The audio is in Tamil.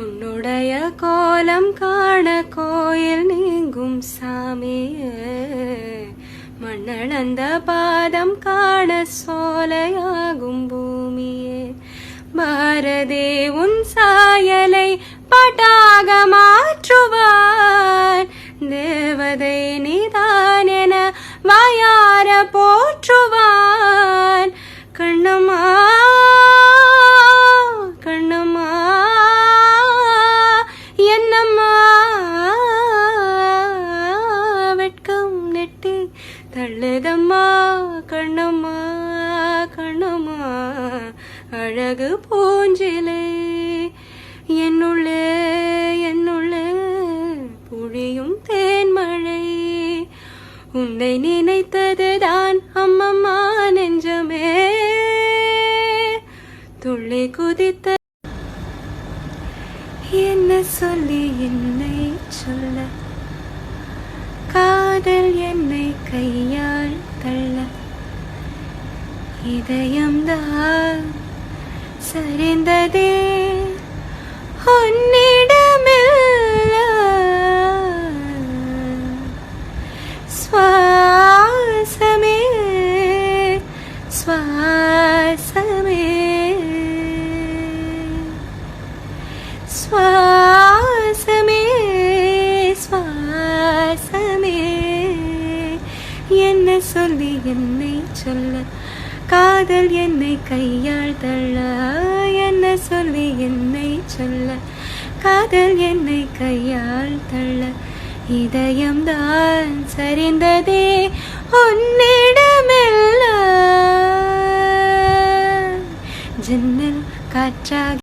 உன்னுடைய கோலம் காண கோயில் நீங்கும் சாமியே, மண்ணளந்த பாதம் காண சோலையாகும் பூமியே. பாரதே உன் சாயலை பாட்டாக மாற்றுவார், தேவதை நீதான் என வாயார போற்றுவான். கண்ணம்மா கண்ணம்மா என்னம்மா வெட்கம் நெட்டி தள்ளுதம்மா. கண்ணம்மா கண்ணம்மா அழகு பூஞ்சிலே, என்னுள்ளே என்னுள்ளே புழியும் தேன்மழை. உன்னை நினைத்ததுதான் அம்மம்மா நெஞ்சமே துள்ளி குதித்த. என்ன சொல்லி என்னை சொல்ல, காதல் என்னை கையால் தள்ள. இதயம்தான் சரிந்ததே உன்னிடமில்ல. சுவாசமே சுவாசமே சுவாசமே சுவாசமே. என்ன சொல்லி என்னை சொல்ல, காதல் என்னை கையால் தள்ள. என்ன சொல்லி என்னை சொல்ல, காதல் என்னை கையால் தள்ள. இதயம்தான் சரிந்ததே உன்னிடமில்ல. ஜன்னல் காற்றாகி